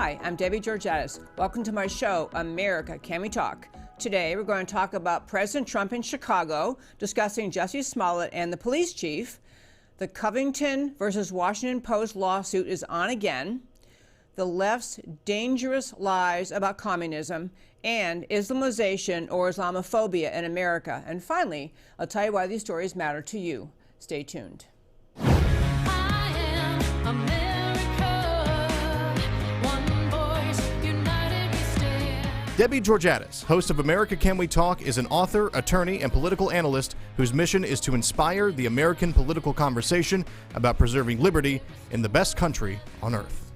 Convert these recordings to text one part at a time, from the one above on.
Hi, I'm Debbie Georgatos. Welcome to my show, America, Can We Talk? Today, we're going to talk about President Trump in Chicago, discussing Jussie Smollett and the police chief. The Covington versus Washington Post lawsuit is on again. The left's dangerous lies about communism and Islamization or Islamophobia in America. And finally, I'll tell you why these stories matter to you. Stay tuned. Debbie Georgatos, host of America Can We Talk, is an author, attorney, and political analyst whose mission is to inspire the American political conversation about preserving liberty in the best country on earth.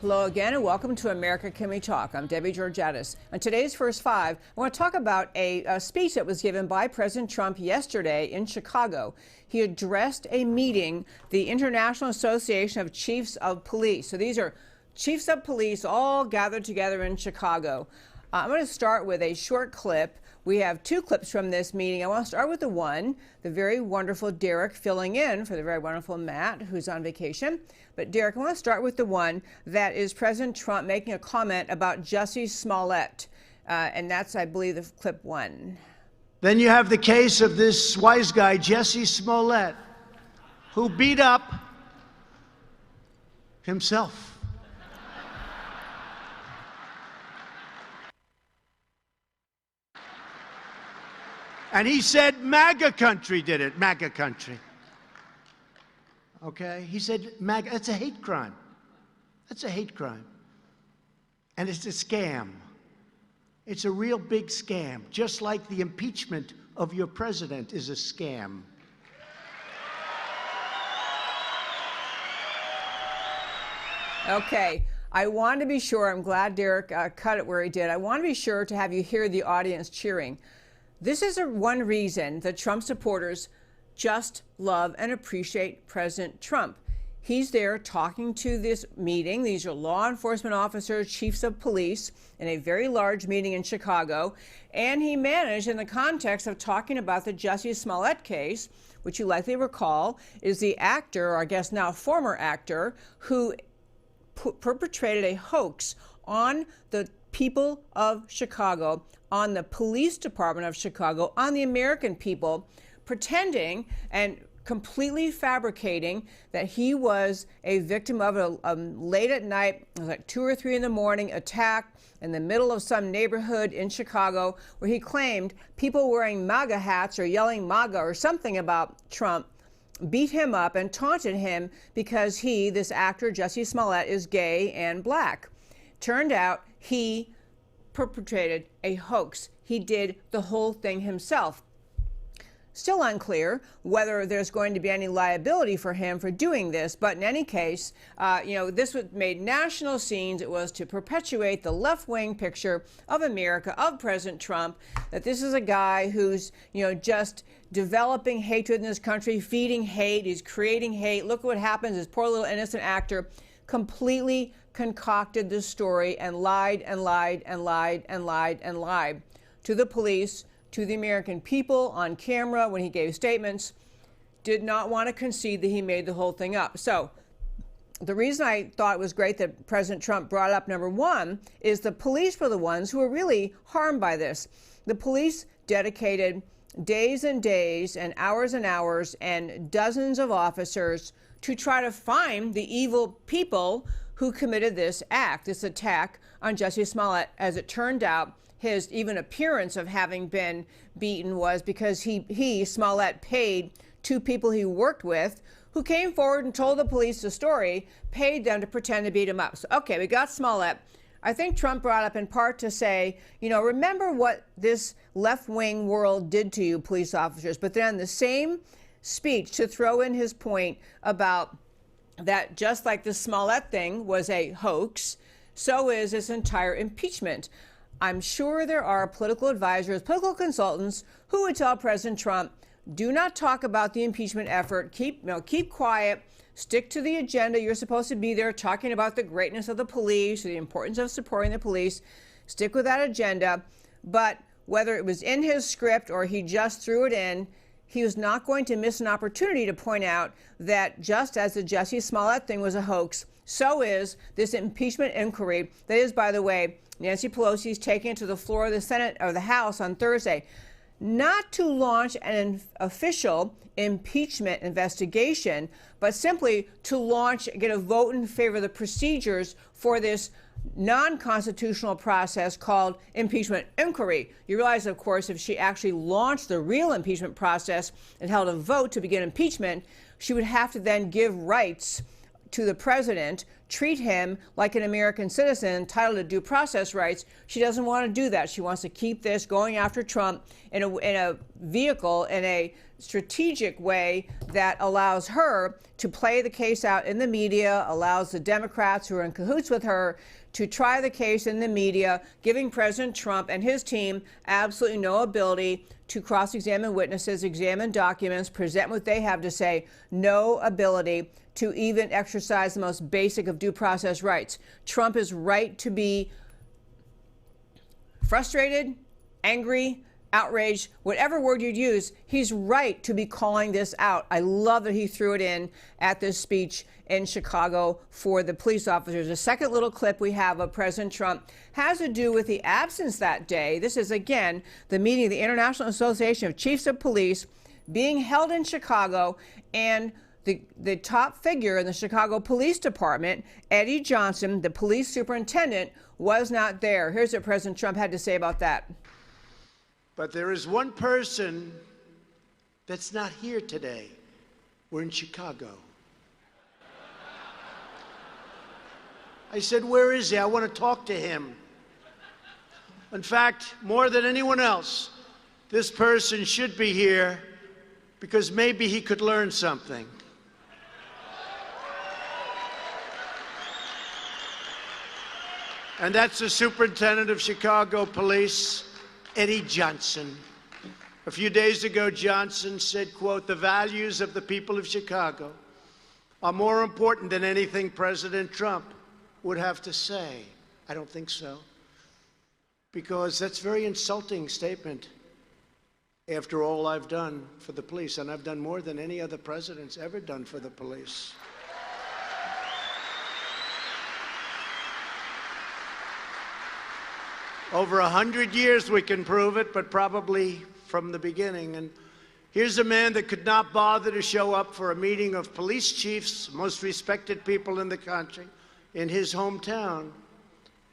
Hello again and welcome to America Can We Talk? I'm Debbie Georgatos. On today's First Five, I want to talk about a speech that was given by President Trump yesterday in Chicago. He addressed a meeting, the International Association of Chiefs of Police. So these are chiefs of police all gathered together in Chicago. I'm going to start with a short clip. We have two clips from this meeting. I want to start with the very wonderful Derek filling in for the very wonderful Matt, who's on vacation. But Derek, I want to start with the one that is President Trump making a comment about Jussie Smollett. And that's, I believe, the clip one. Then you have the case of this wise guy, Jussie Smollett, who beat up himself. And he said MAGA country did it, MAGA country. Okay? He said MAGA, that's a hate crime. That's a hate crime. And it's a scam. It's a real big scam, just like the impeachment of your president is a scam. Okay. I want to be sure, I'm glad Derek cut it where he did. I want to be sure to have you hear the audience cheering. This is one reason that Trump supporters just love and appreciate President Trump. He's there talking to this meeting. These are law enforcement officers, chiefs of police, in a very large meeting in Chicago. And he managed, in the context of talking about the Jussie Smollett case, which you likely recall, is the actor, or I guess now former actor, who perpetrated a hoax on the people of Chicago, on the police department of Chicago, on the American people, pretending and completely fabricating that he was a victim of a late at night, it was like 2 or 3 in the morning, attack in the middle of some neighborhood in Chicago where he claimed people wearing MAGA hats or yelling MAGA or something about Trump beat him up and taunted him because he, this actor, Jussie Smollett, is gay and black. Turned out he perpetrated a hoax. He did the whole thing himself. Still unclear whether there's going to be any liability for him for doing this, but in any case, this made national scenes. It was to perpetuate the left-wing picture of America, of President Trump, that this is a guy who's, just developing hatred in this country, feeding hate, he's creating hate. Look what happens, this poor little innocent actor completely concocted this story and lied and lied and lied and lied and lied to the police, to the American people on camera when he gave statements, did not want to concede that he made the whole thing up. So the reason I thought it was great that President Trump brought up number one is the police were the ones who were really harmed by this. The police dedicated days and days and hours and dozens of officers to try to find the evil people who committed this act, this attack on Jussie Smollett. As it turned out, his even appearance of having been beaten was because he, Smollett, paid 2 people he worked with who came forward and told the police the story, paid them to pretend to beat him up. So, okay, we got Smollett. I think Trump brought up in part to say, remember what this left-wing world did to you, police officers, but then the same speech to throw in his point about that just like the Smollett thing was a hoax, so is this entire impeachment. I'm sure there are political advisors, political consultants who would tell President Trump, do not talk about the impeachment effort, keep quiet, stick to the agenda. You're supposed to be there talking about the greatness of the police, the importance of supporting the police, stick with that agenda. But whether it was in his script or he just threw it in, he was not going to miss an opportunity to point out that just as the Jussie Smollett thing was a hoax, so is this impeachment inquiry that is, by the way, Nancy Pelosi is taking it to the floor of the Senate or the House on Thursday, not to launch an official impeachment investigation, but simply to get a vote in favor of the procedures for this non-constitutional process called impeachment inquiry. You realize, of course, if she actually launched the real impeachment process and held a vote to begin impeachment, she would have to then give rights to the president, treat him like an American citizen entitled to due process rights. She doesn't want to do that. She wants to keep this going after Trump in a vehicle, in a strategic way that allows her to play the case out in the media, allows the Democrats who are in cahoots with her to try the case in the media, giving President Trump and his team absolutely no ability to cross-examine witnesses, examine documents, present what they have to say, no ability to even exercise the most basic of due process rights. Trump is right to be frustrated, angry, outraged, whatever word you'd use. He's right to be calling this out. I love that he threw it in at this speech in Chicago for the police officers. The second little clip we have of President Trump has to do with the absence that day. This is, again, the meeting of the International Association of Chiefs of Police being held in Chicago, and the top figure in the Chicago Police Department, Eddie Johnson, the police superintendent, was not there. Here's what President Trump had to say about that. But there is one person that's not here today. We're in Chicago. I said, where is he? I want to talk to him. In fact, more than anyone else, this person should be here because maybe he could learn something. And that's the superintendent of Chicago Police, Eddie Johnson. A few days ago, Johnson said, quote, "The values of the people of Chicago are more important than anything President Trump would have to say." I don't think so, because that's a very insulting statement after all I've done for the police, and I've done more than any other president's ever done for the police. Over 100 years we can prove it, but probably from the beginning. And here's a man that could not bother to show up for a meeting of police chiefs, most respected people in the country, in his hometown,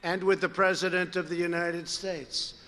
and with the President of the United States.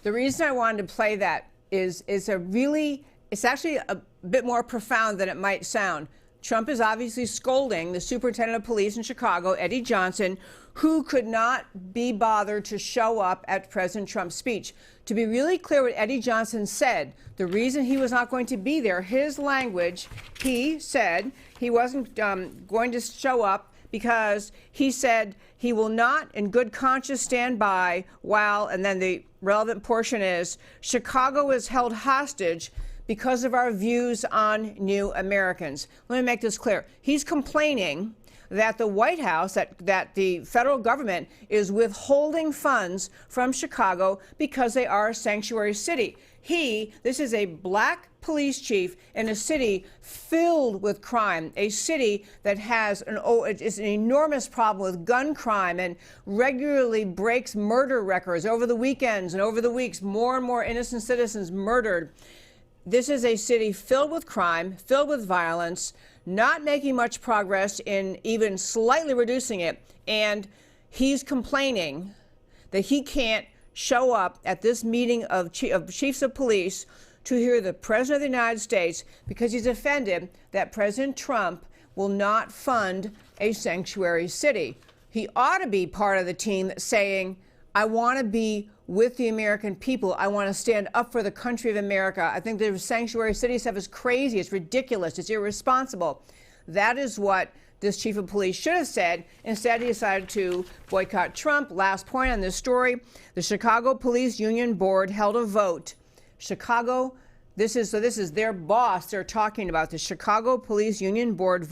The reason I wanted to play that is it's actually a bit more profound than it might sound. Trump is obviously scolding the superintendent of police in Chicago, Eddie Johnson, who could not be bothered to show up at President Trump's speech. To be really clear what Eddie Johnson said, the reason he was not going to be there, his language, he said he wasn't going to show up because he said he will not in good conscience stand by while, and then the relevant portion is, Chicago is held hostage because of our views on new Americans. Let me make this clear. He's complaining that the White House, that the federal government is withholding funds from Chicago because they are a sanctuary city. This is a black police chief in a city filled with crime, a city that has an enormous problem with gun crime and regularly breaks murder records over the weekends and over the weeks, more and more innocent citizens murdered. This is a city filled with crime, filled with violence, not making much progress in even slightly reducing it. And he's complaining that he can't show up at this meeting of chiefs of police to hear the President of the United States because he's offended that President Trump will not fund a sanctuary city. He ought to be part of the team that's saying, I want to be with the American people. I want to stand up for the country of America. I think the sanctuary city stuff is crazy. It's ridiculous. It's irresponsible. That is what this chief of police should have said. Instead, he decided to boycott Trump. Last point on this story, the Chicago Police Union Board held a vote. This is their boss they're talking about. The Chicago Police Union Board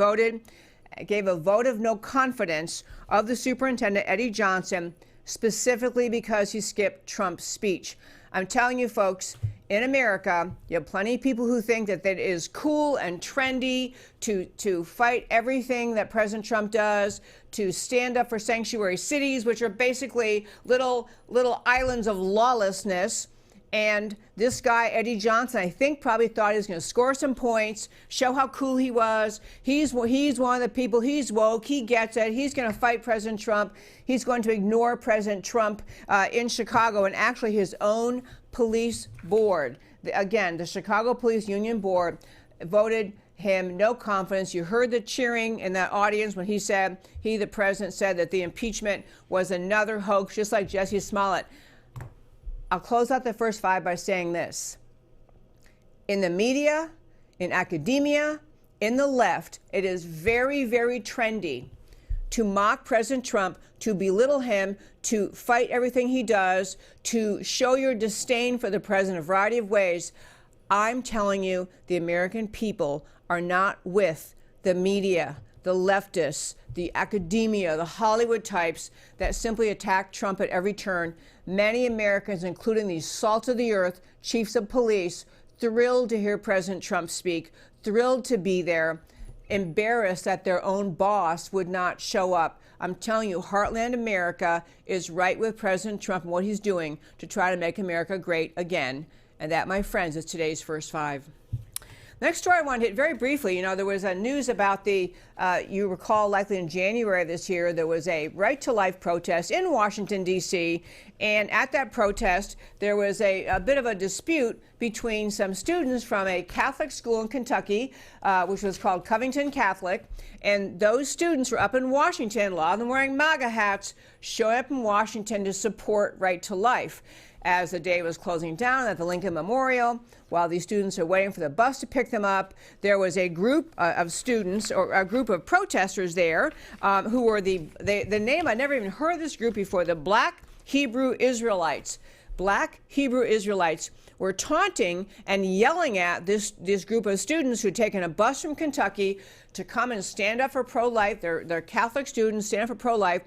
gave a vote of no confidence of the superintendent, Eddie Johnson, specifically because he skipped Trump's speech. I'm telling you, folks, in America, you have plenty of people who think that it is cool and trendy to fight everything that President Trump does, to stand up for sanctuary cities, which are basically little islands of lawlessness. And this guy, Eddie Johnson, I think probably thought he was going to score some points, show how cool he was. He's one of the people, he's woke, he gets it. He's going to fight President Trump. He's going to ignore President Trump in Chicago, and actually his own police board. Again, the Chicago Police Union Board voted him no confidence. You heard the cheering in that audience when the president said that the impeachment was another hoax, just like Jesse Smollett. I'll close out the first 5 by saying this. In the media, in academia, in the left, it is very, very trendy to mock President Trump, to belittle him, to fight everything he does, to show your disdain for the president in a variety of ways. I'm telling you, the American people are not with the media, the leftists, the academia, the Hollywood types that simply attack Trump at every turn. Many Americans, including these salt of the earth chiefs of police, thrilled to hear President Trump speak, thrilled to be there, embarrassed that their own boss would not show up. I'm telling you, Heartland America is right with President Trump and what he's doing to try to make America great again. And that, my friends, is today's First 5. Next story I want to hit very briefly. You know, there was news about you recall likely in January of this year, there was a Right to Life protest in Washington, D.C. And at that protest, there was a bit of a dispute between some students from a Catholic school in Kentucky, which was called Covington Catholic. And those students were up in Washington, a lot of them wearing MAGA hats, showing up in Washington to support Right to Life. As the day was closing down at the Lincoln Memorial, while these students are waiting for the bus to pick them up, there was a group of students, or a group of protesters there, who were the name, I never even heard of this group before, the Black Hebrew Israelites. Black Hebrew Israelites were taunting and yelling at this group of students who had taken a bus from Kentucky to come and stand up for pro-life. They're Catholic students, stand up for pro-life.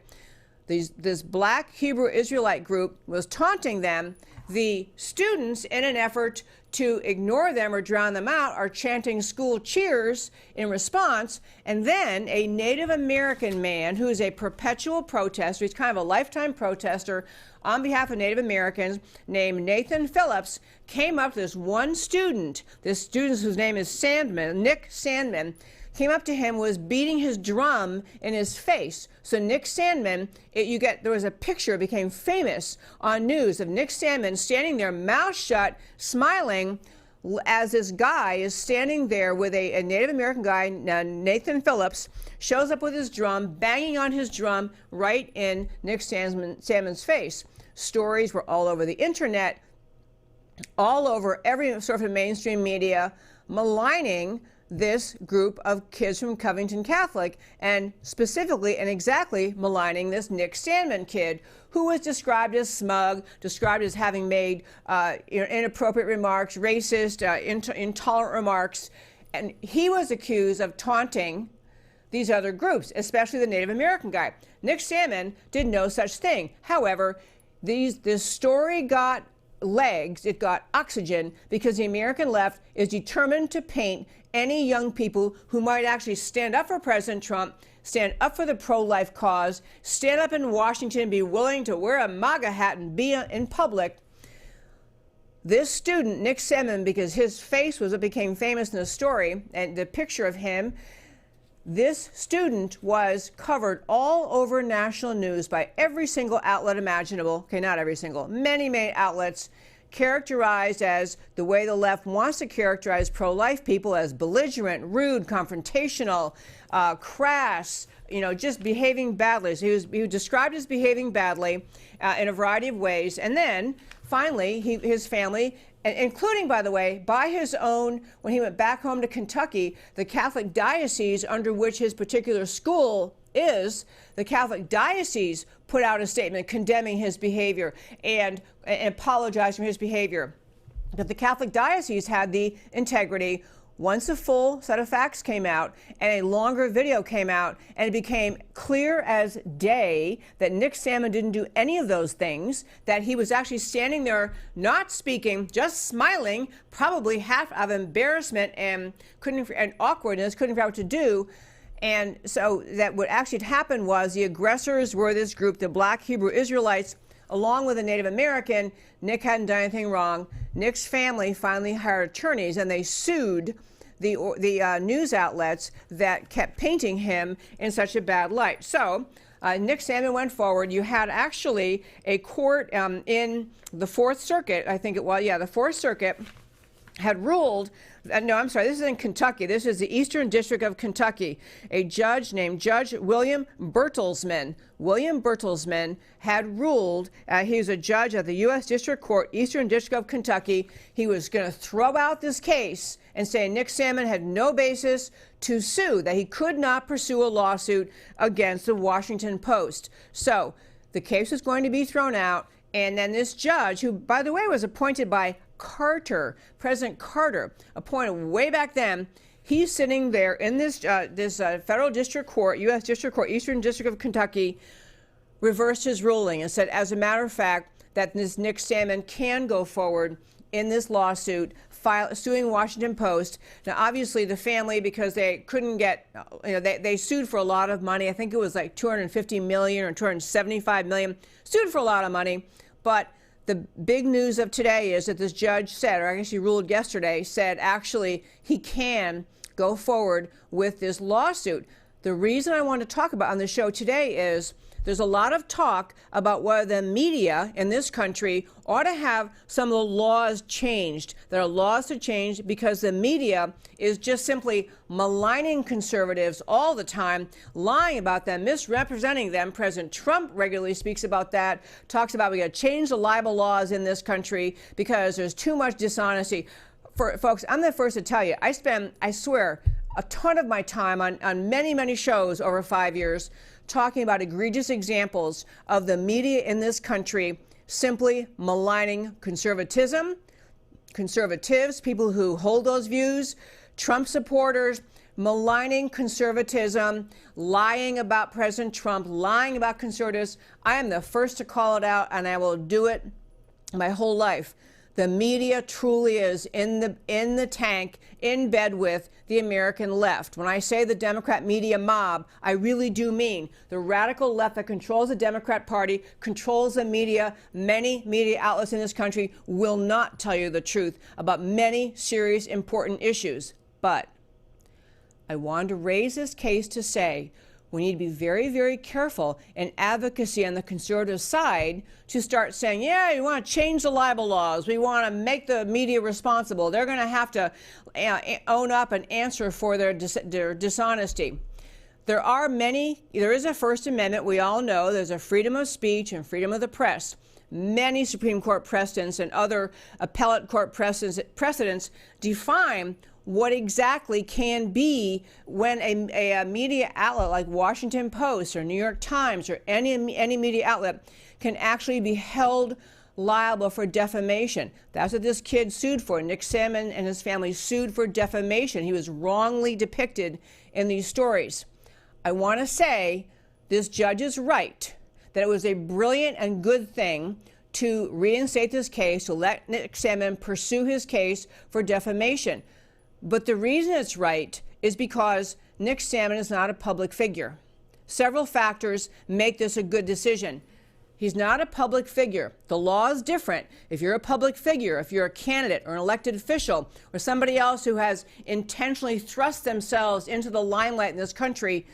This Black Hebrew Israelite group was taunting them. The students, in an effort to ignore them or drown them out, are chanting school cheers in response. And then a Native American man who is a perpetual protester, he's kind of a lifetime protester on behalf of Native Americans, named Nathan Phillips, came up to this one student, this student whose name is Nick Sandman, came up to him, was beating his drum in his face. So Nick Sandman, there was a picture, became famous on news of Nick Sandman standing there, mouth shut, smiling, as this guy is standing there with a Native American guy, Nathan Phillips, shows up with his drum, banging on his drum right in Nick Sandman's face. Stories were all over the internet, all over every sort of mainstream media, maligning this group of kids from Covington Catholic, and specifically and exactly maligning this Nick Sandman kid, who was described as smug, described as having made inappropriate remarks, racist, intolerant remarks, and he was accused of taunting these other groups, especially the Native American guy. Nick Sandman did no such thing. However, this story got legs, it got oxygen, because the American left is determined to paint any young people who might actually stand up for President Trump, stand up for the pro-life cause, stand up in Washington, be willing to wear a MAGA hat and be in public. This student, Nick Sandman, because his face was what became famous in the story, and the picture of him, this student was covered all over national news by every single outlet imaginable. Okay, not every single, many outlets, characterized as the way the left wants to characterize pro-life people, as belligerent, rude, confrontational, crass, just behaving badly. So he was described as behaving badly in a variety of ways. And then finally, his family, including, by the way, by his own, when he went back home to Kentucky, the Catholic diocese under which his particular school is, the Catholic diocese put out a statement condemning his behavior and apologized for his behavior. But the Catholic diocese had the integrity, once a full set of facts came out and a longer video came out, and it became clear as day that Nick Salmon didn't do any of those things, that he was actually standing there not speaking, just smiling, probably half of embarrassment and awkwardness, couldn't figure out what to do. And so that what actually had happened was the aggressors were this group, the Black Hebrew Israelites, along with a Native American. Nick hadn't done anything wrong. Nick's family finally hired attorneys, and they sued the news outlets that kept painting him in such a bad light. So Nick Salmon went forward. You had actually a court in the Fourth Circuit, I think it was, the Fourth Circuit had ruled, no, I'm sorry, this is in Kentucky. This is the Eastern District of Kentucky. A judge named Judge William Bertelsmann. William Bertelsmann had ruled, he was a judge at the U.S. District Court, Eastern District of Kentucky. He was going to throw out this case and say Nick Salmon had no basis to sue, that he could not pursue a lawsuit against the Washington Post. So the case was going to be thrown out, and then this judge, who, by the way, was appointed by Carter, President Carter, appointed way back then, he's sitting there in this federal district court, U.S. District Court, Eastern District of Kentucky, reversed his ruling and said, as a matter of fact, that this Nick Salmon can go forward in this lawsuit, suing Washington Post. Now, obviously, the family, because they couldn't get, they sued for a lot of money. I think it was like $250 million or $275 million, sued for a lot of money, but the big news of today is that this judge said, or I guess he ruled yesterday, said actually he can go forward with this lawsuit. The reason I want to talk about on the show today is there's a lot of talk about whether the media in this country ought to have some of the laws changed. There are laws to change because the media is just simply maligning conservatives all the time, lying about them, misrepresenting them. President Trump regularly speaks about that, talks about we got to change the libel laws in this country because there's too much dishonesty. Folks, I'm the first to tell you, I spend, I swear, a ton of my time on many, many shows over 5 years talking about egregious examples of the media in this country simply maligning conservatism, conservatives, people who hold those views, Trump supporters, maligning conservatism, lying about President Trump, lying about conservatives. I am the first to call it out, and I will do it my whole life. The media truly is in the tank, in bed with the American left. When I say the Democrat media mob, I really do mean the radical left that controls the Democrat Party, controls the media. Many media outlets in this country will not tell you the truth about many serious, important issues. But I wanted to raise this case to say we need to be very, very careful in advocacy on the conservative side to start saying, yeah, we want to change the libel laws. We want to make the media responsible. They're going to have to own up and answer for their dishonesty. There is a First Amendment. We all know there's a freedom of speech and freedom of the press. Many Supreme Court precedents and other appellate court precedents define what exactly can be when a media outlet like Washington Post or New York Times or any media outlet can actually be held liable for defamation. That's what this kid sued for. Nick Salmon and his family sued for defamation. He was wrongly depicted in these stories. I want to say this judge is right, that it was a brilliant and good thing to reinstate this case, to let Nick Salmon pursue his case for defamation. But the reason it's right is because Nick Salmon is not a public figure. Several factors make this a good decision. He's not a public figure. The law is different. If you're a public figure, if you're a candidate or an elected official or somebody else who has intentionally thrust themselves into the limelight in this country,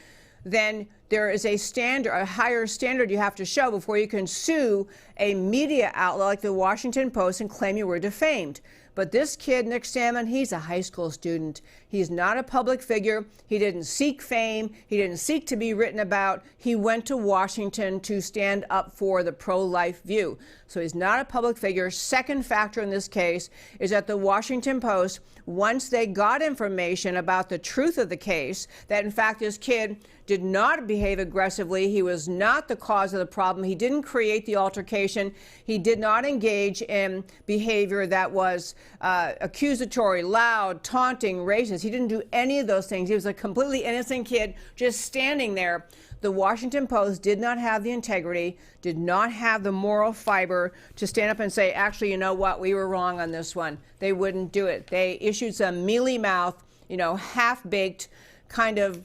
then there is a standard, a higher standard you have to show before you can sue a media outlet like the Washington Post and claim you were defamed. But this kid, Nick Salmon, he's a high school student. He's not a public figure. He didn't seek fame. He didn't seek to be written about. He went to Washington to stand up for the pro-life view. So he's not a public figure. Second factor in this case is that the Washington Post, once they got information about the truth of the case, that in fact this kid did not behave aggressively, he was not the cause of the problem, he didn't create the altercation, he did not engage in behavior that was accusatory, loud, taunting, racist. He didn't do any of those things. He was a completely innocent kid just standing there. The Washington Post did not have the integrity, did not have the moral fiber to stand up and say, actually, you know what, we were wrong on this one. They wouldn't do it. They issued some mealy-mouthed, half-baked kind of,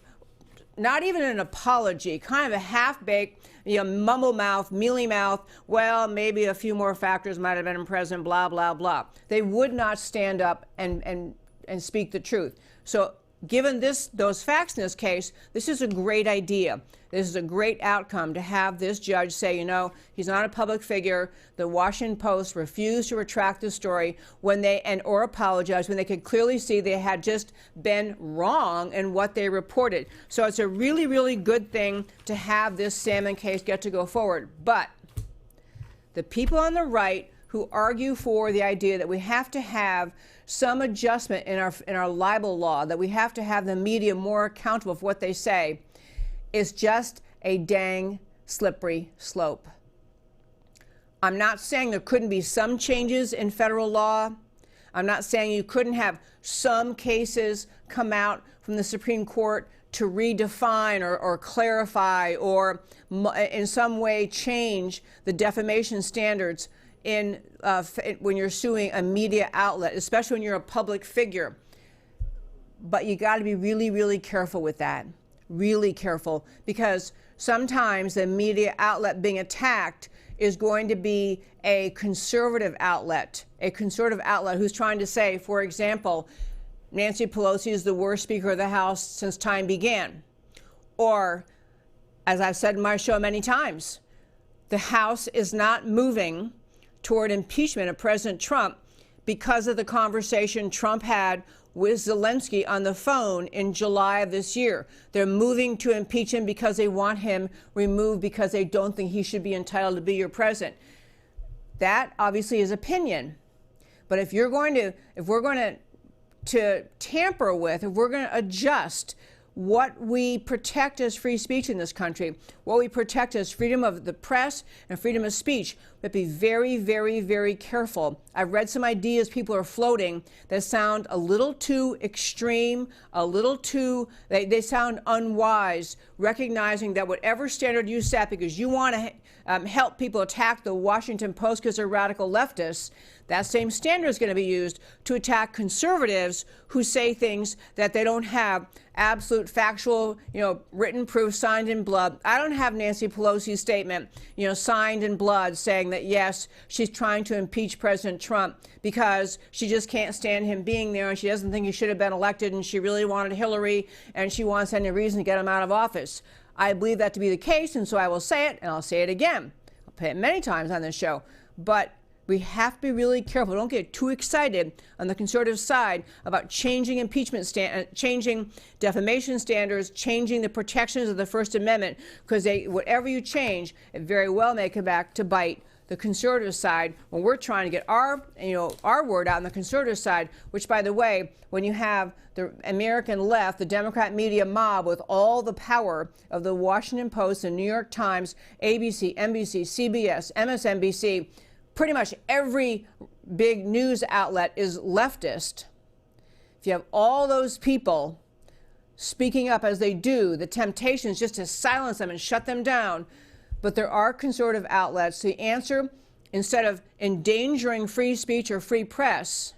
not even an apology, kind of a half-baked, mumble-mouth, mealy-mouth, well, maybe a few more factors might have been present, blah, blah, blah. They would not stand up and speak the truth. So given those facts in this case, this is a great idea. This is a great outcome to have this judge say, he's not a public figure. The Washington Post refused to retract the story or apologize when they could clearly see they had just been wrong in what they reported. So it's a really, really good thing to have this Salmon case get to go forward. But the people on the right who argue for the idea that we have to have some adjustment in our libel law, that we have to have the media more accountable for what they say, is just a dang slippery slope. I'm not saying there couldn't be some changes in federal law. I'm not saying you couldn't have some cases come out from the Supreme Court to redefine or clarify or in some way change the defamation standards when you're suing a media outlet, especially when you're a public figure. But you got to be really, really careful with that. Really careful, because sometimes the media outlet being attacked is going to be a conservative outlet who's trying to say, for example, Nancy Pelosi is the worst Speaker of the House since time began. Or, as I've said in my show many times, the House is not moving toward impeachment of President Trump because of the conversation Trump had with Zelensky on the phone in July of this year. They're moving to impeach him because they want him removed because they don't think he should be entitled to be your president. That obviously is opinion. But if we're going to tamper with, if we're going to adjust what we protect as free speech in this country, what we protect as freedom of the press and freedom of speech, but be very, very, very careful. I've read some ideas people are floating that sound a little too extreme, they sound unwise, recognizing that whatever standard you set because you want to help people attack the Washington Post because they're radical leftists, that same standard is going to be used to attack conservatives who say things that they don't have absolute factual, written proof signed in blood. I don't have Nancy Pelosi's statement, signed in blood saying that, yes, she's trying to impeach President Trump because she just can't stand him being there and she doesn't think he should have been elected and she really wanted Hillary and she wants any reason to get him out of office. I believe that to be the case, and so I will say it, and I'll say it again. I'll say it many times on this show. But we have to be really careful. Don't get too excited on the conservative side about changing changing defamation standards, changing the protections of the First Amendment, because whatever you change, it very well may come back to bite the conservative side when we're trying to get our word out on the conservative side, which, by the way, when you have the American left, the Democrat media mob with all the power of the Washington Post, the New York Times, ABC, NBC, CBS, MSNBC, pretty much every big news outlet is leftist. If you have all those people speaking up as they do, the temptation is just to silence them and shut them down. But there are conservative outlets. The answer, instead of endangering free speech or free press,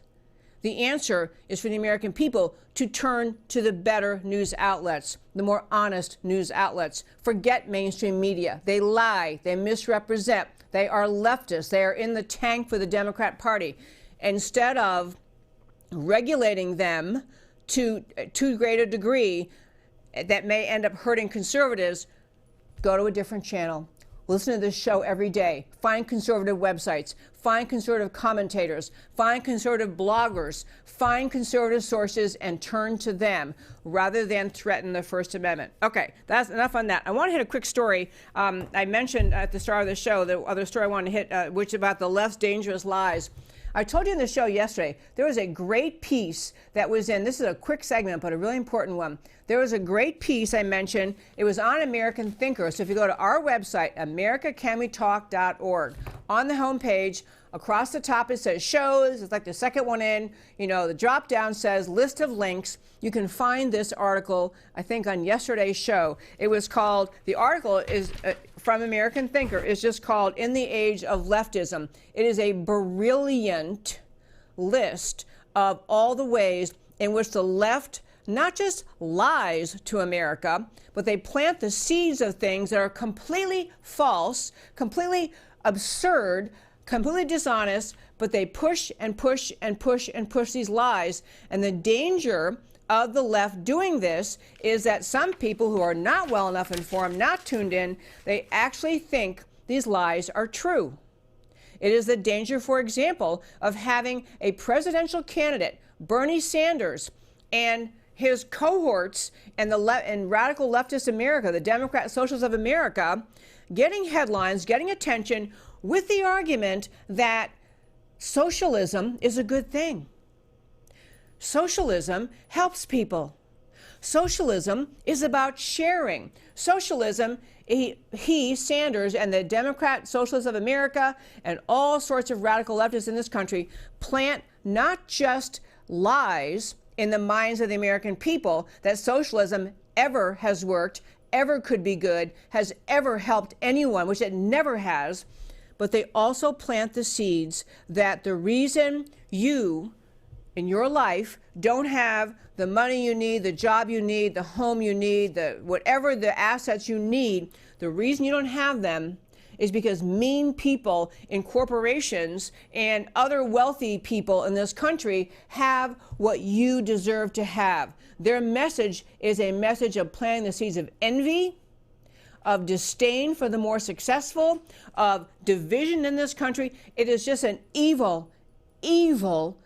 the answer is for the American people to turn to the better news outlets, the more honest news outlets. Forget mainstream media. They lie. They misrepresent. They are leftists. They are in the tank for the Democrat Party. Instead of regulating them to too great a degree that may end up hurting conservatives, go to a different channel. Listen to this show every day. Find conservative websites. Find conservative commentators. Find conservative bloggers. Find conservative sources and turn to them rather than threaten the First Amendment. Okay, that's enough on that. I want to hit a quick story. I mentioned at the start of the show, the other story I wanted to hit, which is about the left's dangerous lies. I told you in the show yesterday, there was a great piece that was in, this is a quick segment, but a really important one. There was a great piece I mentioned. It was on American Thinker. So if you go to our website, americacanwetalk.org, on the homepage. Across the top it says shows. It's like the second one in. You know, the drop down says list of links. You can find this article, I think, on yesterday's show. It was called, the article is from American Thinker, is just called In the Age of Leftism. It is a brilliant list of all the ways in which the left not just lies to America, but they plant the seeds of things that are completely false, completely absurd, completely dishonest, but they push and push and push and push these lies. And the danger of the left doing this is that some people who are not well enough informed, not tuned in, they actually think these lies are true. It is the danger, for example, of having a presidential candidate, Bernie Sanders, and his cohorts and radical leftist America, the Democrat Socialists of America, getting headlines, getting attention with the argument that socialism is a good thing. Socialism helps people. Socialism is about sharing. Socialism, Sanders, and the Democrat Socialists of America and all sorts of radical leftists in this country plant not just lies in the minds of the American people that socialism ever has worked, ever could be good, has ever helped anyone, which it never has, but they also plant the seeds that the reason you, in your life, don't have the money you need, the job you need, the home you need, whatever the assets you need, the reason you don't have them is because mean people in corporations and other wealthy people in this country have what you deserve to have. Their message is a message of planting the seeds of envy, of disdain for the more successful, of division in this country. It is just an evil, evil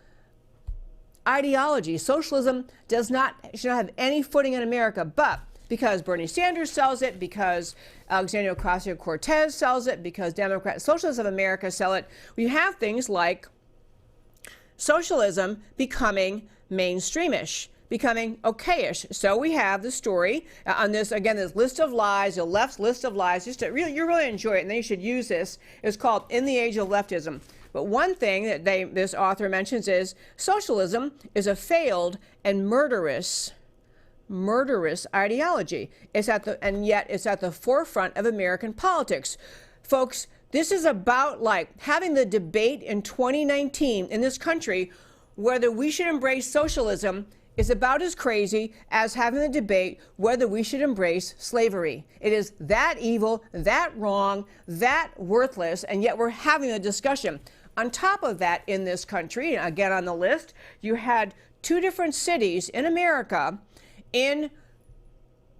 ideology. Socialism should not have any footing in America, but because Bernie Sanders sells it, because Alexandria Ocasio-Cortez sells it, because Democrat Socialists of America sell it, we have things like socialism becoming mainstreamish, becoming okayish. So we have the story on this, again, this list of lies, the left's list of lies. Just to you really enjoy it, and then you should use this. It's called In the Age of Leftism. But one thing that this author mentions is socialism is a failed and murderous ideology. And yet it's at the forefront of American politics. Folks, this is about like having the debate in 2019 in this country whether we should embrace socialism is about as crazy as having the debate whether we should embrace slavery. It is that evil, that wrong, that worthless, and yet we're having a discussion. On top of that, in this country, again on the list, you had two different cities in America in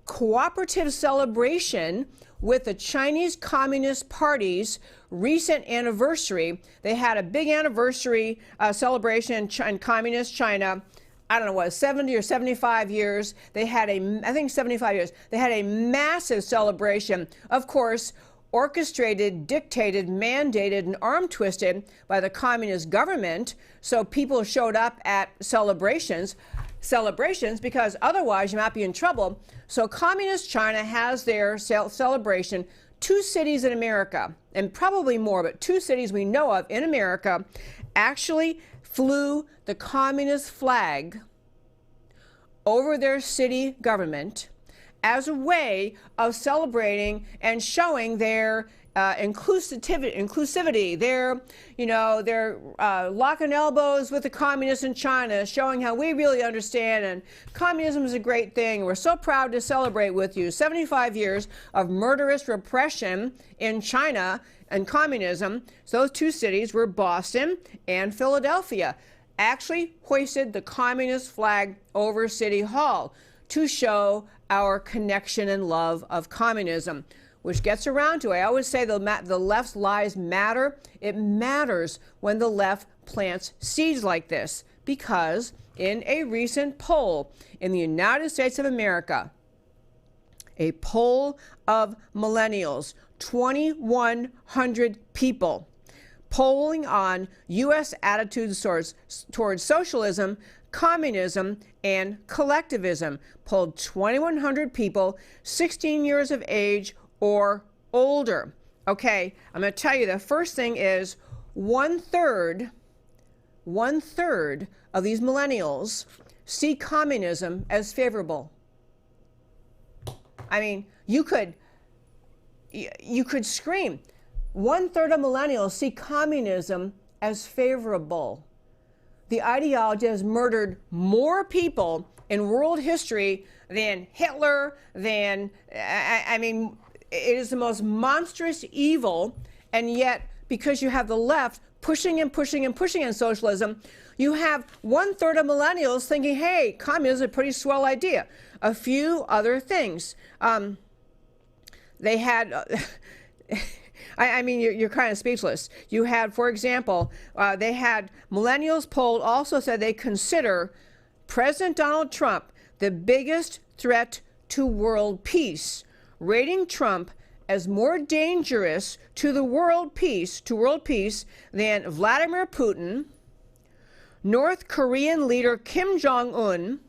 cooperative celebration with the Chinese Communist Party's recent anniversary. They had a big anniversary celebration in communist China. I don't know what, 70 or 75 years. They had I think 75 years. They had a massive celebration, of course, orchestrated, dictated, mandated, and arm twisted by the communist government. So people showed up at celebrations because otherwise you might be in trouble. So communist China has their celebration. Two cities in America, and probably more, but two cities we know of in America actually flew the communist flag over their city government as a way of celebrating and showing their inclusivity, their locking elbows with the communists in China, showing how we really understand and communism is a great thing. We're so proud to celebrate with you 75 years of murderous repression in China and communism. So those two cities were Boston and Philadelphia. Actually hoisted the communist flag over City Hall to show our connection and love of communism, which gets around to, I always say the left's lies matter. It matters when the left plants seeds like this, because in a recent poll in the United States of America, a poll of millennials, 2,100 people, polling on U.S. attitudes towards socialism, communism, and collectivism, polled 2,100 people 16 years of age or older. Okay, I'm going to tell you the first thing is one third of these millennials see communism as favorable. I mean, you could scream. One third of millennials see communism as favorable. The ideology has murdered more people in world history than Hitler, I mean, it is the most monstrous evil, and yet, because you have the left pushing and pushing and pushing on socialism, you have one third of millennials thinking, hey, communism is a pretty swell idea. A few other things. They had, I mean, you're kind of speechless. You had, for example, they had millennials polled also said they consider President Donald Trump the biggest threat to world peace, rating Trump as more dangerous to the world peace, than Vladimir Putin, North Korean leader Kim Jong-un,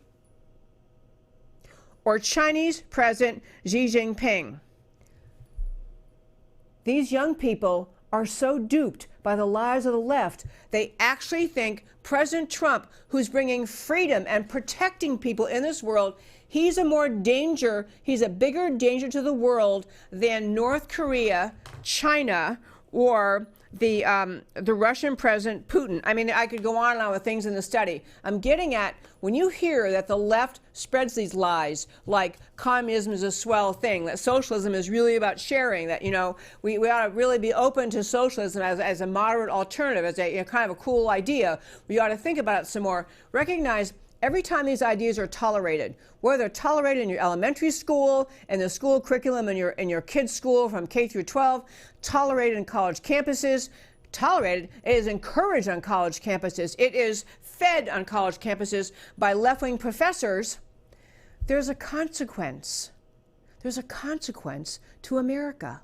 or Chinese President Xi Jinping. These young people are so duped by the lies of the left. They actually think President Trump, who's bringing freedom and protecting people in this world, he's a bigger danger to the world than North Korea, China, or the Russian President Putin. I mean, I could go on and on with things in the study. I'm getting at, when you hear that the left spreads these lies, like communism is a swell thing, that socialism is really about sharing, that, you know, we ought to really be open to socialism as a moderate alternative, as a kind of a cool idea. We ought to think about it some more. Recognize every time these ideas are tolerated, whether they're tolerated in your elementary school, in the school curriculum in your kids' school from K through 12, tolerated in college campuses, it is encouraged on college campuses, it is fed on college campuses by left-wing professors, there's a consequence. There's a consequence to America.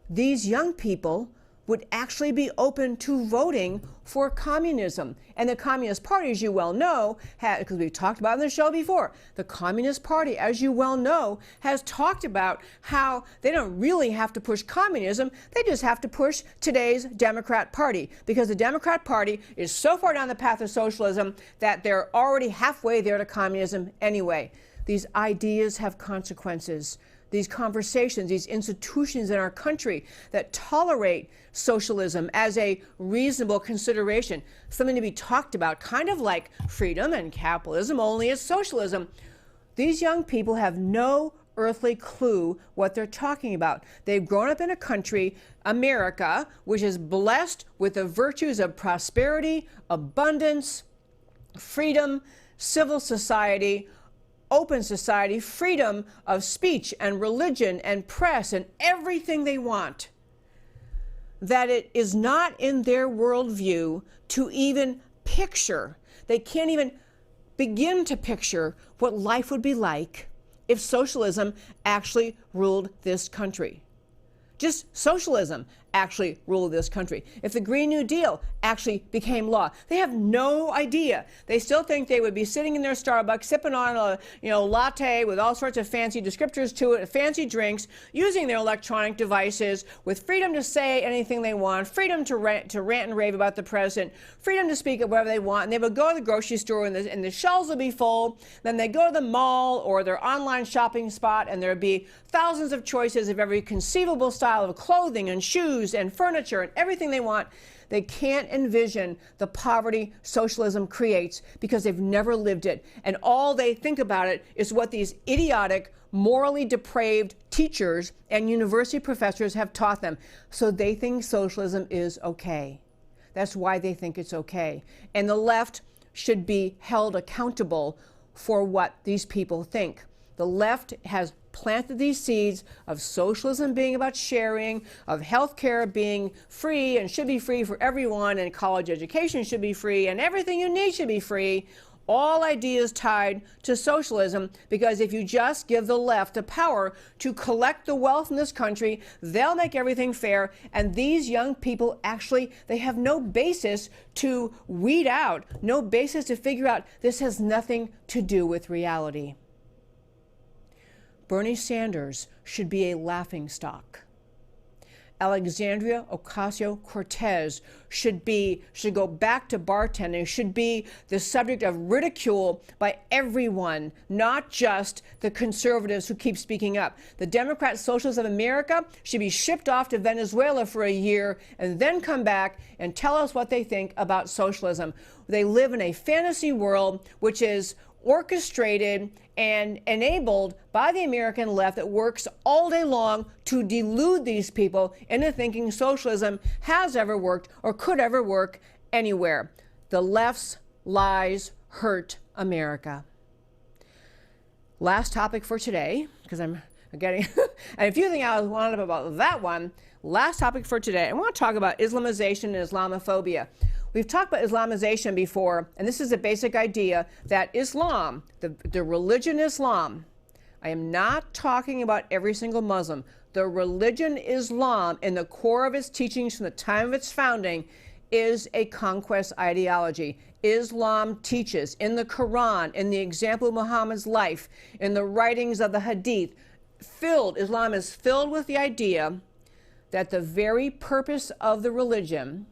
These young people would actually be open to voting for communism. And the Communist Party, as you well know, because we've talked about it in the show before, the Communist Party, as you well know, has talked about how they don't really have to push communism, they just have to push today's Democrat Party, because the Democrat Party is so far down the path of socialism that they're already halfway there to communism anyway. These ideas have consequences. These conversations, these institutions in our country that tolerate socialism as a reasonable consideration, something to be talked about, kind of like freedom and capitalism, only as socialism. These young people have no earthly clue what they're talking about. They've grown up in a country, America, which is blessed with the virtues of prosperity, abundance, freedom, civil society, open society, freedom of speech and religion and press and everything they want, that it is not in their worldview to even picture. They can't even begin to picture what life would be like if socialism actually ruled this country. Just socialism actually ruled this country. If the Green New Deal actually became law, they have no idea. They still think they would be sitting in their Starbucks, sipping on a latte with all sorts of fancy descriptors to it, fancy drinks, using their electronic devices, with freedom to say anything they want, freedom to rant and rave about the president, freedom to speak of whatever they want. And they would go to the grocery store and the shelves would be full. Then they go to the mall or their online shopping spot and there'd be thousands of choices of every conceivable style of clothing and shoes and furniture and everything they want. They can't envision the poverty socialism creates because they've never lived it. And all they think about it is what these idiotic, morally depraved teachers and university professors have taught them. So they think socialism is okay. That's why they think it's okay. And the left should be held accountable for what these people think. The left has planted these seeds of socialism being about sharing, of healthcare being free and should be free for everyone, and college education should be free, and everything you need should be free. All ideas tied to socialism, because if you just give the left the power to collect the wealth in this country, they'll make everything fair. And these young people actually, they have no basis to weed out, no basis to figure out this has nothing to do with reality. Bernie Sanders should be a laughingstock. Alexandria Ocasio-Cortez should go back to bartending, should be the subject of ridicule by everyone, not just the conservatives who keep speaking up. The Democrat Socialists of America should be shipped off to Venezuela for a year and then come back and tell us what they think about socialism. They live in a fantasy world which is orchestrated and enabled by the American left that works all day long to delude these people into thinking socialism has ever worked or could ever work anywhere. The left's lies hurt America. Last topic for today, because I'm getting, and if you think I was wound up about that one, last topic for today, I want to talk about Islamization and Islamophobia. We've talked about Islamization before, and this is the basic idea that Islam, the religion Islam, I am not talking about every single Muslim. The religion Islam, in the core of its teachings from the time of its founding, is a conquest ideology. Islam teaches in the Quran, in the example of Muhammad's life, in the writings of the Hadith, Islam is filled with the idea that the very purpose of the religion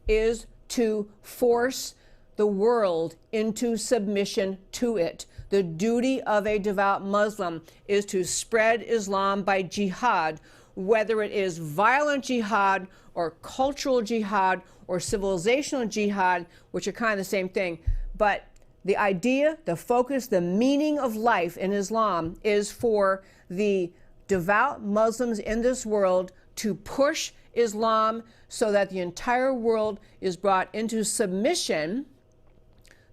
is to force the world into submission to it. The duty of a devout Muslim is to spread Islam by jihad, whether it is violent jihad or cultural jihad or civilizational jihad, which are kind of the same thing. But the idea, the focus, the meaning of life in Islam is for the devout Muslims in this world to push Islam so that the entire world is brought into submission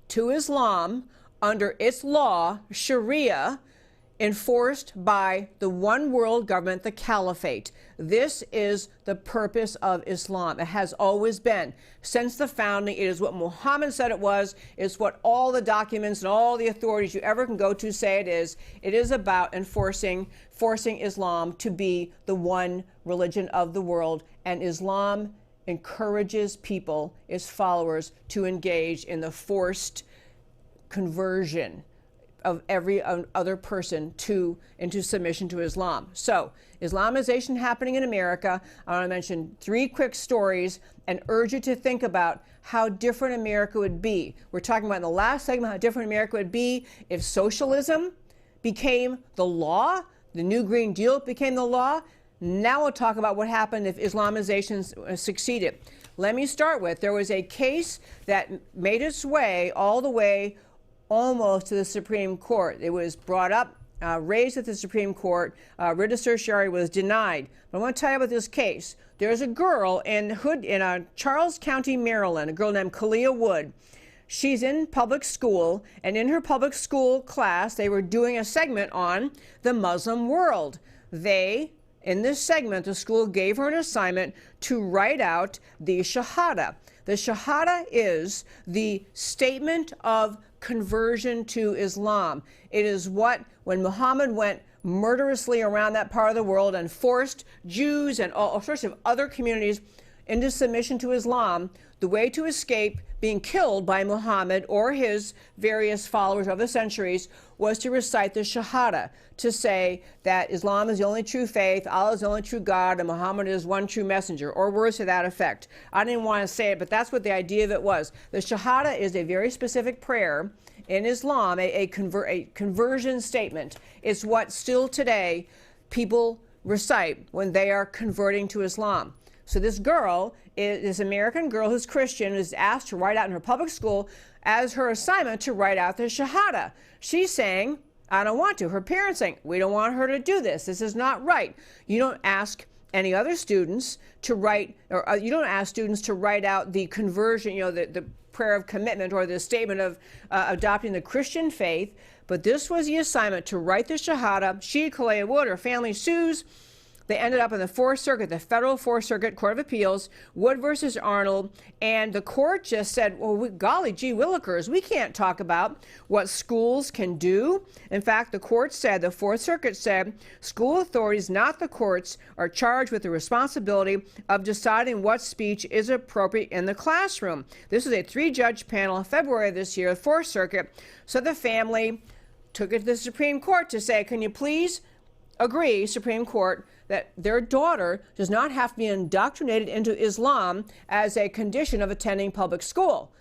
to Islam under its law, Sharia, enforced by the one world government, the Caliphate. This is the purpose of Islam. It has always been. Since the founding, it is what Muhammad said it was. It's what all the documents and all the authorities you ever can go to say it is. It is about forcing Islam to be the one religion of the world. And Islam encourages people, its followers, to engage in the forced conversion of every other person into submission to Islam. So, Islamization happening in America. I want to mention 3 quick stories and urge you to think about how different America would be. We're talking about in the last segment how different America would be if socialism became the law, the New Green Deal became the law. Now we'll talk about what happened if Islamization succeeded. Let me start with, there was a case that made its way all the way almost to the Supreme Court. It was brought up, raised at the Supreme Court. Writ of certiorari was denied. But I want to tell you about this case. There's a girl in Charles County, Maryland, a girl named Kalia Wood. She's in public school, and in her public school class, they were doing a segment on the Muslim world. In this segment, the school gave her an assignment to write out the Shahada. The Shahada is the statement of conversion to Islam. It is what, when Muhammad went murderously around that part of the world and forced Jews and all sorts of other communities into submission to Islam, the way to escape being killed by Muhammad or his various followers of the centuries was to recite the Shahada, to say that Islam is the only true faith, Allah is the only true God, and Muhammad is one true messenger, or words to that effect. I didn't want to say it, but that's what the idea of it was. The Shahada is a very specific prayer in Islam, a conversion statement. It's what still today people recite when they are converting to Islam. So this girl, this American girl who's Christian, is asked to write out in her public school as her assignment to write out the Shahada. She's saying, I don't want to. Her parents saying, we don't want her to do this. This is not right. You don't ask any other students to write, or you don't ask students to write out the conversion, the prayer of commitment or the statement of adopting the Christian faith. But this was the assignment, to write the Shahada. She, Kalia Wood, her family sues. They ended up in the Fourth Circuit, the Federal Fourth Circuit Court of Appeals, Wood versus Arnold, and the court just said, well, golly gee willikers, we can't talk about what schools can do. In fact, the court said, the Fourth Circuit said, school authorities, not the courts, are charged with the responsibility of deciding what speech is appropriate in the classroom. This is a 3-judge panel in February of this year, the Fourth Circuit. So the family took it to the Supreme Court to say, can you please agree, Supreme Court, that their daughter does not have to be indoctrinated into Islam as a condition of attending public school.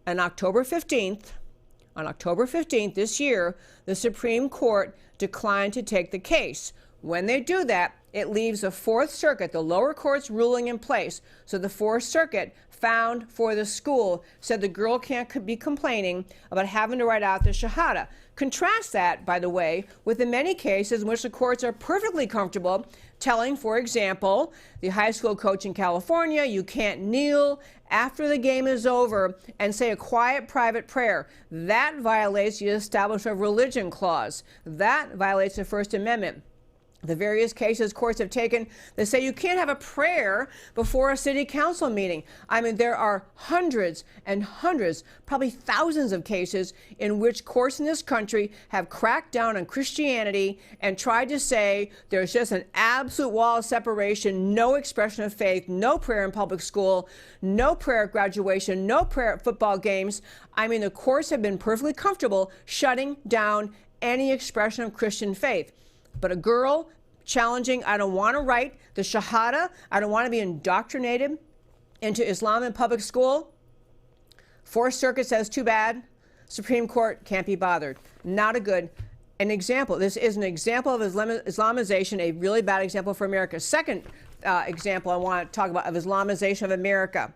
And on October 15th this year, the Supreme Court declined to take the case. When they do that, it leaves the Fourth Circuit, the lower court's ruling in place. So the Fourth Circuit found for the school, said the girl can't be complaining about having to write out the Shahada. Contrast that, by the way, with the many cases in which the courts are perfectly comfortable telling, for example, the high school coach in California, you can't kneel after the game is over and say a quiet private prayer. That violates the Establishment of Religion clause. That violates the First Amendment. The various cases courts have taken that say you can't have a prayer before a city council meeting. I mean, there are hundreds and hundreds, probably thousands of cases in which courts in this country have cracked down on Christianity and tried to say there's just an absolute wall of separation, no expression of faith, no prayer in public school, no prayer at graduation, no prayer at football games. I mean, the courts have been perfectly comfortable shutting down any expression of Christian faith. But a girl challenging, I don't want to write the Shahada, I don't want to be indoctrinated into Islam in public school. Fourth Circuit says too bad. Supreme Court can't be bothered. Not a good an example. This is an example of Islamization, a really bad example for America. Second example I want to talk about of Islamization of America.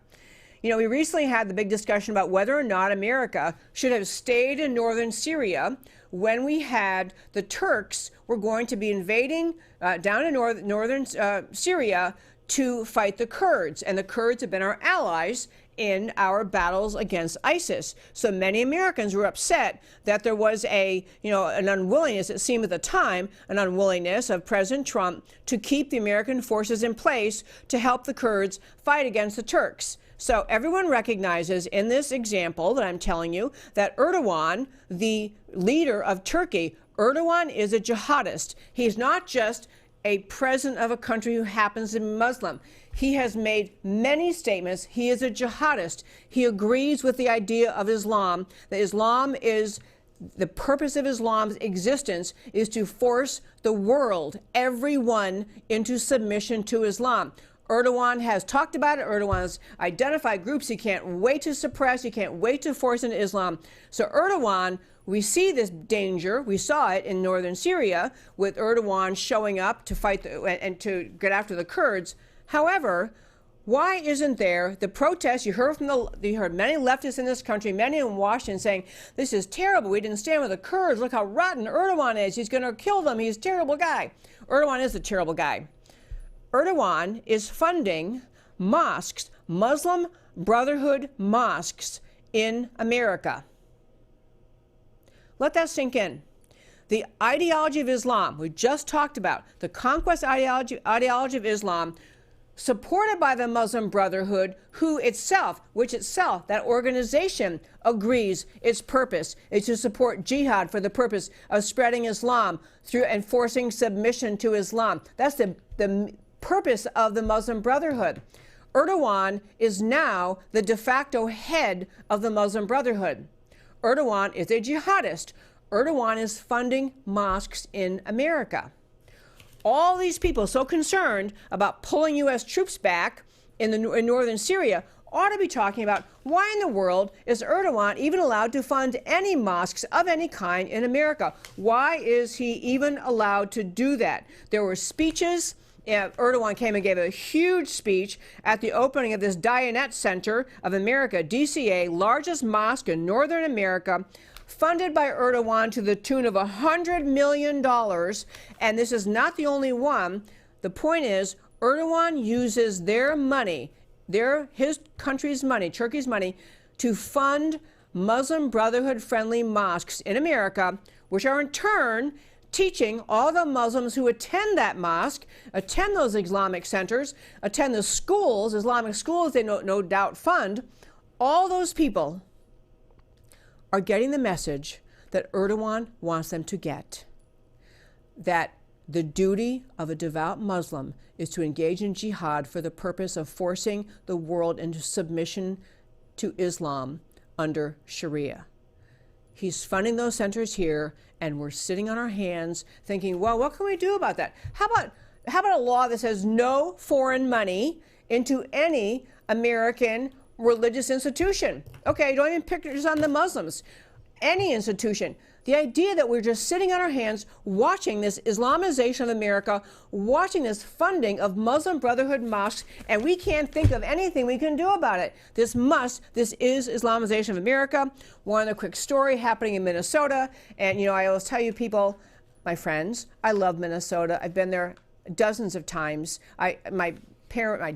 You know, we recently had the big discussion about whether or not America should have stayed in northern Syria when we had the Turks were going to be invading down in northern Syria to fight the Kurds. And the Kurds have been our allies in our battles against ISIS. So many Americans were upset that there was an unwillingness, it seemed at the time, an unwillingness of President Trump to keep the American forces in place to help the Kurds fight against the Turks. So everyone recognizes in this example that I'm telling you that Erdogan, the leader of Turkey, Erdogan is a jihadist. He's not just a president of a country who happens to be Muslim. He has made many statements. He is a jihadist. He agrees with the idea of Islam, that Islam is, the purpose of Islam's existence is to force the world, everyone, into submission to Islam. Erdogan has talked about it. Erdogan has identified groups he can't wait to suppress. He can't wait to force into Islam. So Erdogan, we see this danger. We saw it in northern Syria with Erdogan showing up to fight and to get after the Kurds. However, why isn't there the protest? You heard many leftists in this country, many in Washington saying, this is terrible. We didn't stand with the Kurds. Look how rotten Erdogan is. He's going to kill them. He's a terrible guy. Erdogan is a terrible guy. Erdogan is funding mosques, Muslim Brotherhood mosques in America. Let that sink in. The ideology of Islam, we just talked about, the conquest ideology of Islam, supported by the Muslim Brotherhood, which itself, that organization agrees its purpose is to support jihad for the purpose of spreading Islam through enforcing submission to Islam. That's the purpose of the Muslim Brotherhood. Erdogan is now the de facto head of the Muslim Brotherhood. Erdogan is a jihadist. Erdogan is funding mosques in America. All these people so concerned about pulling U.S. troops back in northern Syria ought to be talking about why in the world is Erdogan even allowed to fund any mosques of any kind in America? Why is he even allowed to do that? There were speeches. Erdogan came and gave a huge speech at the opening of this Diyanet Center of America, DCA, largest mosque in northern America, funded by Erdogan to the tune of $100 million. And this is not the only one. The point is, Erdogan uses their money, his country's money, Turkey's money, to fund Muslim Brotherhood-friendly mosques in America, which are in turn teaching all the Muslims who attend that mosque, attend those Islamic centers, attend the schools, Islamic schools they no doubt fund. All those people are getting the message that Erdogan wants them to get, that the duty of a devout Muslim is to engage in jihad for the purpose of forcing the world into submission to Islam under Sharia. He's funding those centers here, and we're sitting on our hands thinking, well, what can we do about that? How about a law that says no foreign money into any American religious institution? Okay, don't even pick just on the Muslims. Any institution. The idea that we're just sitting on our hands watching this Islamization of America, watching this funding of Muslim Brotherhood mosques, and we can't think of anything we can do about it. This is Islamization of America. One other quick story happening in Minnesota. And, you know, I always tell you people, my friends, I love Minnesota. I've been there dozens of times. My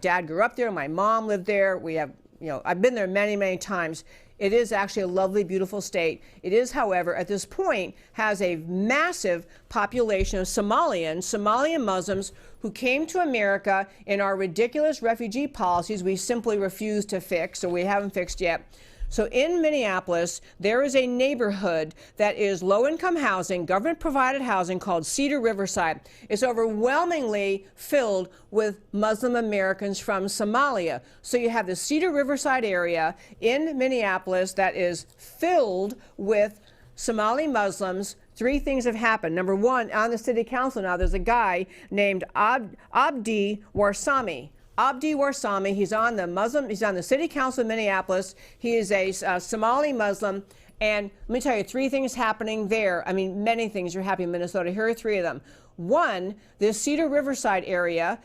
dad grew up there. My mom lived there. We have, you know, I've been there many, many times. It is actually a lovely, beautiful state. It is, however, at this point, has a massive population of Somalian Muslims who came to America in our ridiculous refugee policies we simply refuse to fix, or we haven't fixed yet. So in Minneapolis, there is a neighborhood that is low-income housing, government-provided housing called Cedar Riverside. It's overwhelmingly filled with Muslim Americans from Somalia. So you have the Cedar Riverside area in Minneapolis that is filled with Somali Muslims. Three things have happened. Number one, on the city council now, there's a guy named Abdi Warsame. Abdi Warsame, he's on the city council of Minneapolis. He is a Somali Muslim. And let me tell you, three things happening there. I mean, many things are happening in Minnesota. Here are three of them. One, this Cedar Riverside area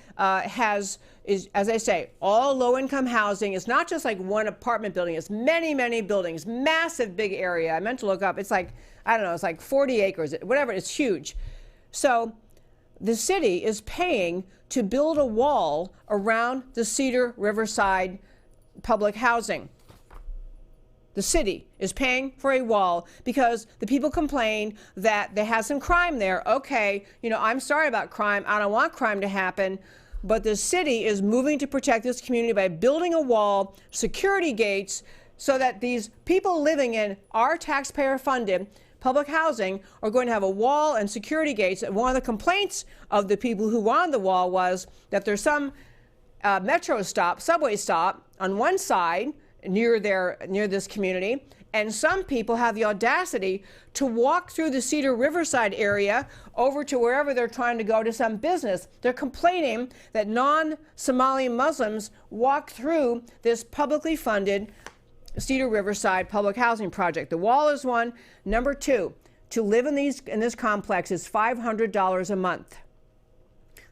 is, as I say, all low-income housing. It's not just like one apartment building. It's many, many buildings, massive big area. I meant to look up. It's like, I don't know, it's like 40 acres, whatever. It's huge. So the city is paying to build a wall around the Cedar Riverside public housing. The city is paying for a wall because the people complain that they have some crime there. Okay, you know, I'm sorry about crime. I don't want crime to happen. But the city is moving to protect this community by building a wall, security gates, so that these people living in our taxpayer-funded public housing are going to have a wall and security gates. And one of the complaints of the people who wanted the wall was that there's some subway stop on one side near this community, and some people have the audacity to walk through the Cedar Riverside area over to wherever they're trying to go to some business. They're complaining that non-Somali Muslims walk through this publicly funded Cedar Riverside public housing project. The wall is one. Number two, to live in this complex is $500 a month.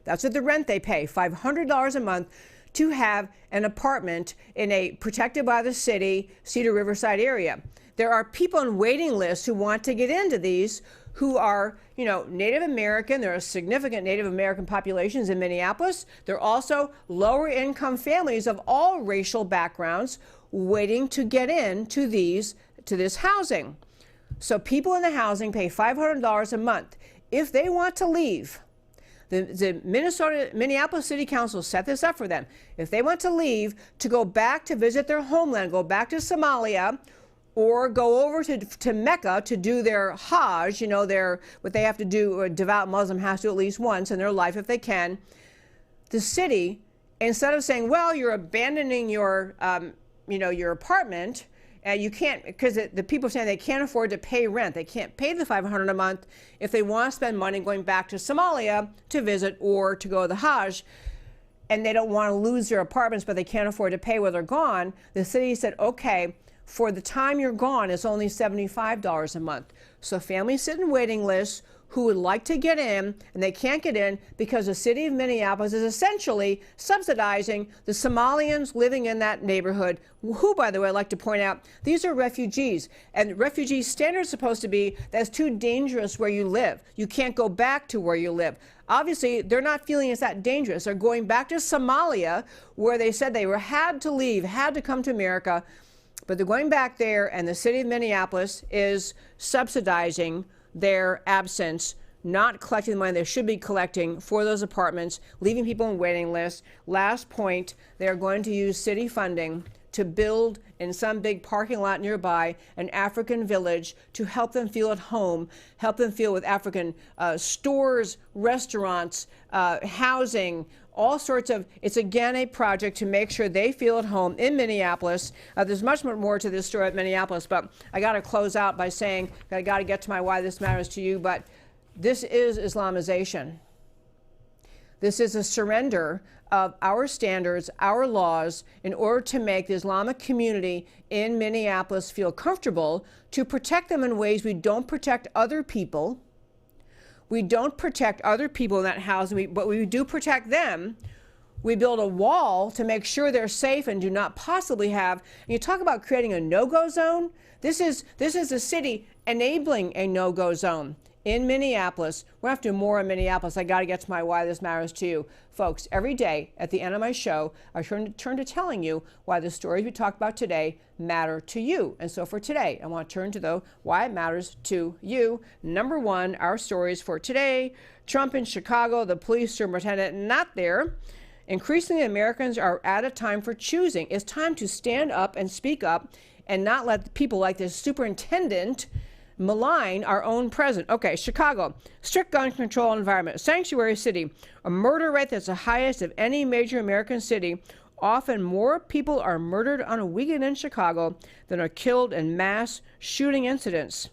That's what the rent they pay, $500 a month to have an apartment in a protected by the city Cedar Riverside area. There are people on waiting lists who want to get into these who are, you know, Native American. There are significant Native American populations in Minneapolis. There are also lower income families of all racial backgrounds waiting to get into this housing. So people in the housing pay $500 a month. If they want to leave, the Minneapolis City Council set this up for them. If they want to leave to go back to visit their homeland, go back to Somalia, or go over to Mecca to do their Hajj, you know, what they have to do, a devout Muslim has to at least once in their life if they can, the city, instead of saying, well, you're abandoning your apartment, and you can't, because the people are saying they can't afford to pay rent. They can't pay the $500 a month if they want to spend money going back to Somalia to visit or to go to the Hajj, and they don't want to lose their apartments, but they can't afford to pay while they're gone. The city said, okay, for the time you're gone, it's only $75 a month. So families sit in waiting lists who would like to get in, and they can't get in because the city of Minneapolis is essentially subsidizing the Somalians living in that neighborhood, who, by the way, I'd like to point out, these are refugees. And refugee standard is supposed to be that's too dangerous where you live. You can't go back to where you live. Obviously, they're not feeling it's that dangerous. They're going back to Somalia, where they said they had to leave, had to come to America. But they're going back there, and the city of Minneapolis is subsidizing their absence, not collecting the money they should be collecting for those apartments, leaving people on waiting lists. Last point, they're going to use city funding to build in some big parking lot nearby an African village to help them feel at home, help them feel with African stores, restaurants, housing, all sorts of, it's again a project to make sure they feel at home in Minneapolis. There's much more to this story at Minneapolis, but I got to close out by saying I got to get to my why this matters to you, but this is Islamization. This is a surrender of our standards, our laws, in order to make the Islamic community in Minneapolis feel comfortable, to protect them in ways we don't protect other people. We don't protect other people in that house, but we do protect them. We build a wall to make sure they're safe and do not possibly have. And you talk about creating a no-go zone. This is a city enabling a no-go zone in Minneapolis. We're going to have to do more in Minneapolis. I got to get to my why this matters to you. Folks, every day at the end of my show, I turn to telling you why the stories we talked about today matter to you. And so for today, I want to turn to the why it matters to you. Number one, our stories for today: Trump in Chicago, the police superintendent not there. Increasingly, Americans are at a time for choosing. It's time to stand up and speak up and not let people like this superintendent malign our own president. Okay, Chicago, strict gun control environment, sanctuary city, a murder rate that's the highest of any major American city. Often more people are murdered on a weekend in Chicago than are killed in mass shooting incidents.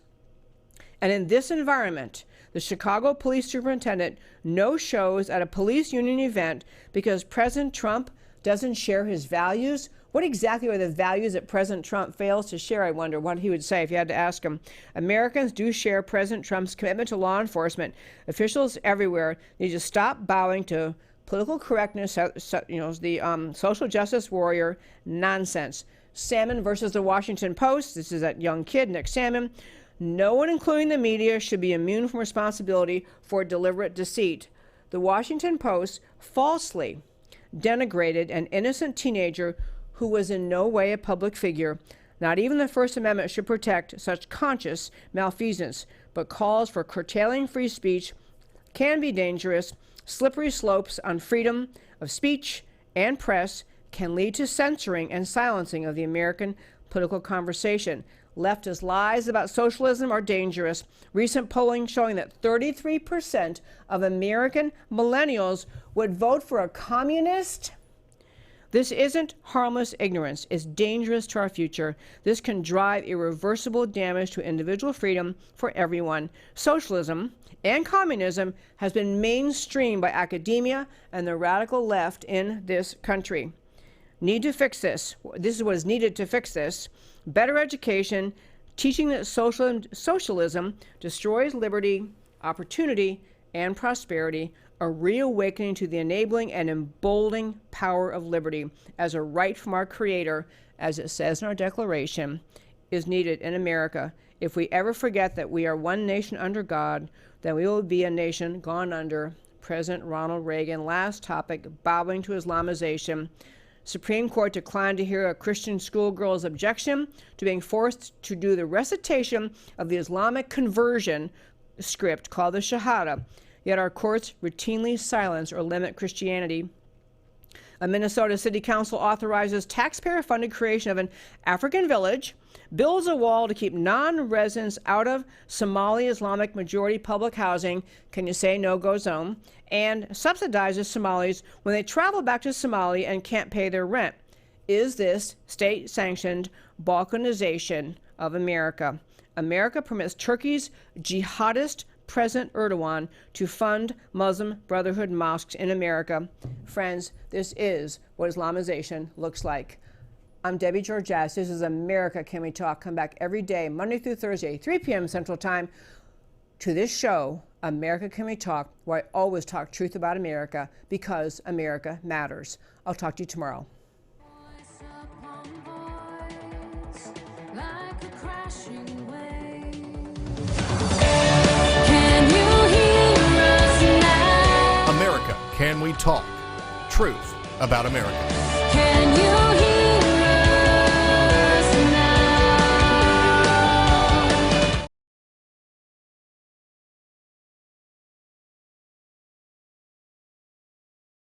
And in this environment, the Chicago police superintendent no-shows at a police union event because President Trump doesn't share his values. What exactly are the values that President Trump fails to share? I wonder what he would say if you had to ask him. Americans do share President Trump's commitment to law enforcement. Officials everywhere need to stop bowing to political correctness, the social justice warrior nonsense. Salmon versus the Washington Post. This is that young kid, Nick Salmon. No one, including the media, should be immune from responsibility for deliberate deceit. The Washington Post falsely denigrated an innocent teenager who was in no way a public figure. Not even the First Amendment should protect such conscious malfeasance, but calls for curtailing free speech can be dangerous. Slippery slopes on freedom of speech and press can lead to censoring and silencing of the American political conversation. Leftist lies about socialism are dangerous. Recent polling showing that 33% of American millennials would vote for a communist. This isn't harmless ignorance. It's dangerous to our future. This can drive irreversible damage to individual freedom for everyone. Socialism and communism has been mainstreamed by academia and the radical left in this country. Need to fix this. This is what is needed to fix this. Better education, teaching that socialism destroys liberty, opportunity, and prosperity. A reawakening to the enabling and emboldening power of liberty as a right from our Creator, as it says in our Declaration, is needed in America. If we ever forget that we are one nation under God, then we will be a nation gone under. President Ronald Reagan. Last topic, bowing to Islamization. Supreme Court declined to hear a Christian schoolgirl's objection to being forced to do the recitation of the Islamic conversion script called the Shahada. Yet our courts routinely silence or limit Christianity. A Minnesota City Council authorizes taxpayer-funded creation of an African village, builds a wall to keep non-residents out of Somali Islamic majority public housing, can you say no-go zone, and subsidizes Somalis when they travel back to Somalia and can't pay their rent. Is this state-sanctioned balkanization of America? America permits Turkey's jihadist President Erdogan to fund Muslim Brotherhood mosques in America. Friends, this is what Islamization looks like. I'm Debbie Georgatos. This is America Can We Talk? Come back every day, Monday through Thursday, 3 p.m. Central Time, to this show, America Can We Talk, where I always talk truth about America because America matters. I'll talk to you tomorrow. America, Can We Talk? Truth about America. Can you hear?